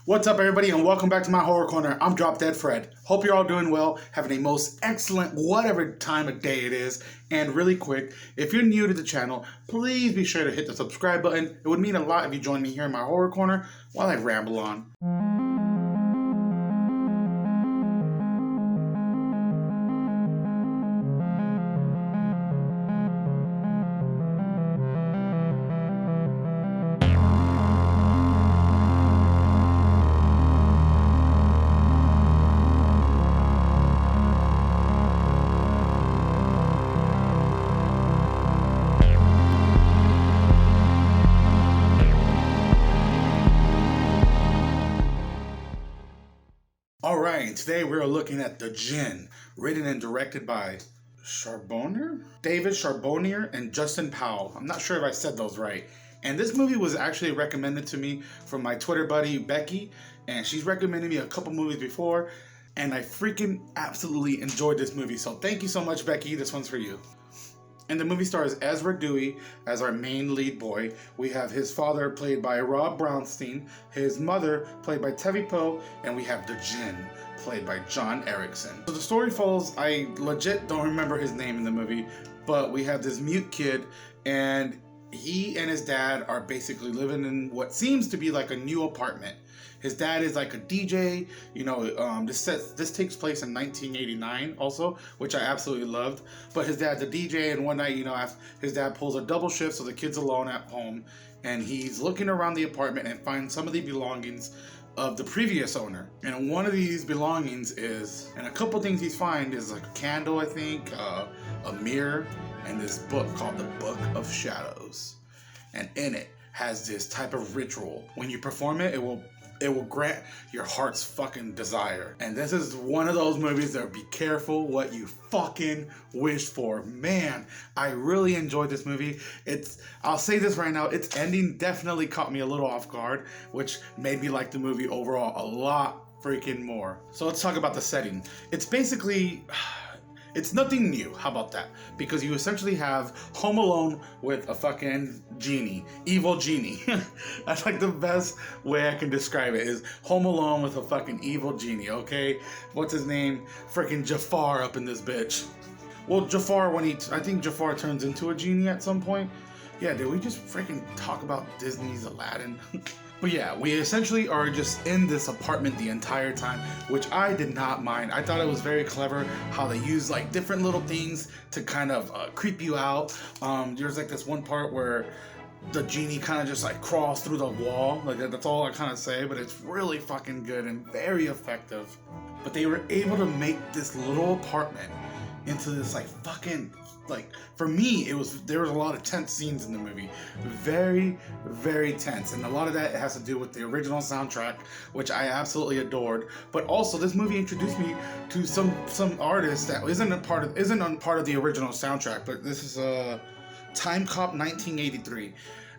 What's up, everybody, and welcome back to my horror corner. I'm Drop Dead Fred. Hope you're all doing well, having a most excellent whatever time of day it is. And really quick, if you're new to the channel, please be sure to hit the subscribe button. It would mean a lot if you join me here in my horror corner while I ramble on. Alright, today we're looking at The Djinn, written and directed by David Charbonnier and Justin Powell. I'm not sure if I said those right. And this movie was actually recommended to me from my Twitter buddy, Becky, and she's recommended me a couple movies before, and I freaking absolutely enjoyed this movie. So thank you so much, Becky. This one's for you. And the movie stars Ezra Dewey as our main lead boy. We have his father, played by Rob Brownstein, his mother, played by Tevi Poe, and we have the Djinn, played by John Erickson. So the story follows, I legit don't remember his name in the movie, but we have this mute kid, and he and his dad are basically living in what seems to be like a new apartment. His dad is like a DJ, you know. This takes place in 1989 also, which I absolutely loved. But his dad's a DJ, and one night, you know, his dad pulls a double shift, so the kid's alone at home, and he's looking around the apartment and finds some of the belongings of the previous owner. And one of these belongings is, and a couple things he's find is like a candle, I think, a mirror, and this book called the Book of Shadows. And in it has this type of ritual. When you perform it, it will grant your heart's fucking desire. And this is one of those movies that be careful what you fucking wish for. Man, I really enjoyed this movie. I'll say this right now, its ending definitely caught me a little off guard, which made me like the movie overall a lot freaking more. So let's talk about the setting. It's basically, it's nothing new, how about that? Because you essentially have Home Alone with a fucking genie, evil genie. That's like the best way I can describe it, is Home Alone with a fucking evil genie, okay? What's his name? Freaking Jafar up in this bitch. Well, Jafar, I think Jafar turns into a genie at some point. Yeah, did we just freaking talk about Disney's Aladdin? But yeah, we essentially are just in this apartment the entire time, which I did not mind. I thought it was very clever how they use like different little things to kind of creep you out. There's like this one part where the genie kind of just like crawls through the wall. Like that's all I kind of say, but it's really fucking good and very effective. But they were able to make this little apartment into this like fucking, like, for me, there was a lot of tense scenes in the movie. Very, very tense. And a lot of that has to do with the original soundtrack, which I absolutely adored. But also, this movie introduced me to some artists that isn't a part of the original soundtrack. But this is Time Cop 1983.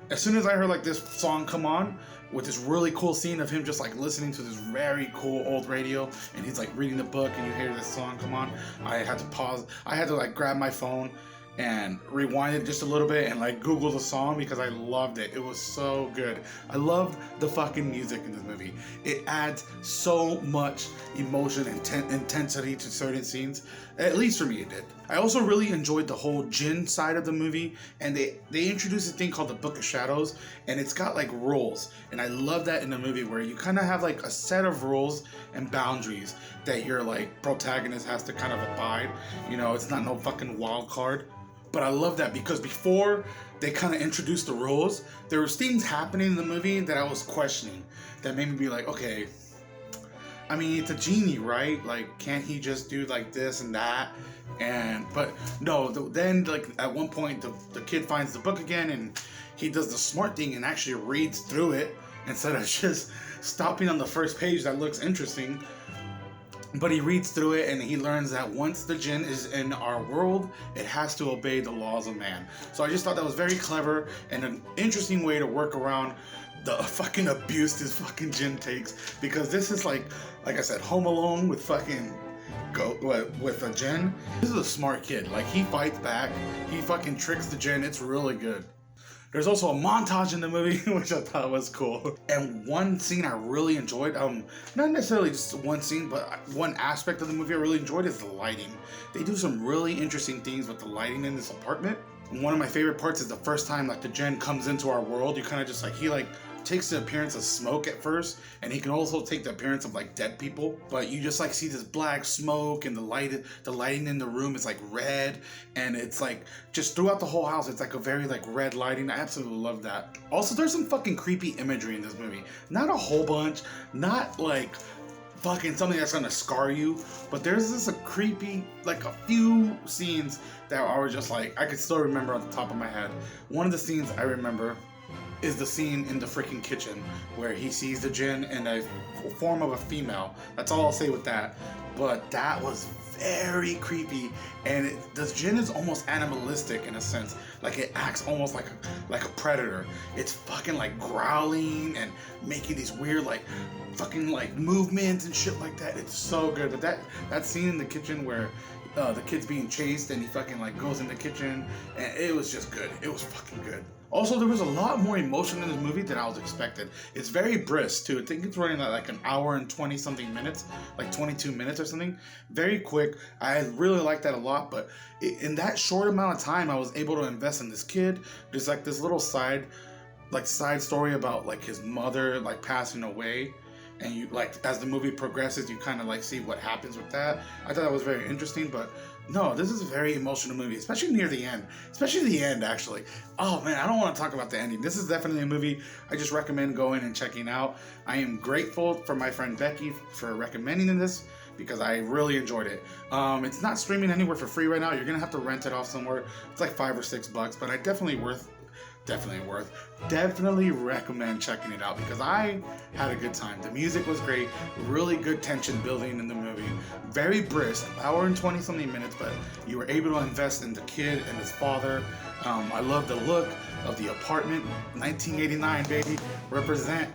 As soon as I heard like this song come on, with this really cool scene of him just like listening to this very cool old radio, and he's like reading the book, and you hear this song come on, I had to pause. I had to like grab my phone and rewind it just a little bit and like Google the song, because I loved it. It was so good. I loved the fucking music in this movie. It adds so much emotion and intensity to certain scenes. At least for me, it did. I also really enjoyed the whole Djinn side of the movie, and they introduced a thing called the Book of Shadows, and it's got like rules, and I love that in a movie where you kind of have like a set of rules and boundaries that your like protagonist has to kind of abide. You know, it's not no fucking wild card. But I love that, because before they kind of introduced the rules, there was things happening in the movie that I was questioning, that made me be like, okay, I mean, it's a genie, right? Like, can't he just do like this and that? But no, then like at one point the kid finds the book again, and he does the smart thing and actually reads through it instead of just stopping on the first page that looks interesting. But he reads through it, and he learns that once the Djinn is in our world, it has to obey the laws of man. So I just thought that was very clever and an interesting way to work around the fucking abuse this fucking Djinn takes. Because this is like I said, Home Alone with fucking with a Djinn. This is a smart kid. Like, he fights back. He fucking tricks the Djinn. It's really good. There's also a montage in the movie, which I thought was cool. And one scene I really enjoyed, not necessarily just one scene, but one aspect of the movie I really enjoyed is the lighting. They do some really interesting things with the lighting in this apartment. One of my favorite parts is the first time like the Djinn comes into our world. You kind of just like, he like takes the appearance of smoke at first, and he can also take the appearance of like dead people, but you just like see this black smoke, and the lighting in the room is like red, and it's like just throughout the whole house it's like a very like red lighting. I absolutely love that. Also, there's some fucking creepy imagery in this movie. Not a whole bunch, not like fucking something that's gonna scar you, but there's this a creepy, like a few scenes that I was just like, I could still remember off the top of my head. One of the scenes I remember is the scene in the freaking kitchen where he sees the Djinn in a form of a female. That's all I'll say with that. But that was very creepy, and the Djinn is almost animalistic in a sense. Like it acts almost like a predator. It's fucking like growling and making these weird like fucking like movements and shit like that. It's so good. But that scene in the kitchen where the kid's being chased and he fucking like goes in the kitchen, and it was just good. It was fucking good. Also, there was a lot more emotion in this movie than I was expected. It's very brisk too. I think it's running at like an hour and 20 something minutes, like 22 minutes or something. Very quick. I really like that a lot, but in that short amount of time, I was able to invest in this kid. There's like this little side story about like his mother like passing away. And you like, as the movie progresses, you kind of like see what happens with that. I thought that was very interesting, but no, this is a very emotional movie, especially near the end. Especially the end, actually. Oh man, I don't want to talk about the ending. This is definitely a movie I just recommend going and checking out. I am grateful for my friend Becky for recommending this, because I really enjoyed it. It's not streaming anywhere for free right now. You're gonna have to rent it off somewhere. It's like $5 or $6, but definitely recommend checking it out, because I had a good time. The music was great, really good tension building in the movie, very brisk, hour and 20 something minutes, but you were able to invest in the kid and his father. I love the look of the apartment. 1989, baby, represent.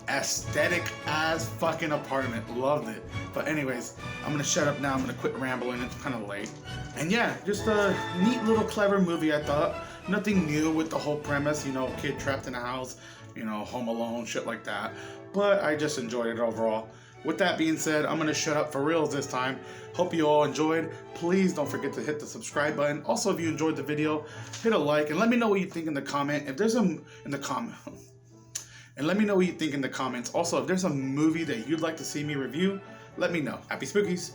Aesthetic as fucking apartment. Loved it. But anyways, I'm gonna shut up now. I'm gonna quit rambling. It's kind of late. And yeah, just a neat little clever movie, I thought. Nothing new with the whole premise, you know, kid trapped in a house, you know, home alone, shit like that. But I just enjoyed it overall. With that being said, I'm gonna shut up for reals this time. Hope you all enjoyed. Please don't forget to hit the subscribe button. Also, if you enjoyed the video, hit a like and let me know what you think in the comment. If there's and let me know what you think in the comments. Also, if there's a movie that you'd like to see me review, let me know. Happy Spookies!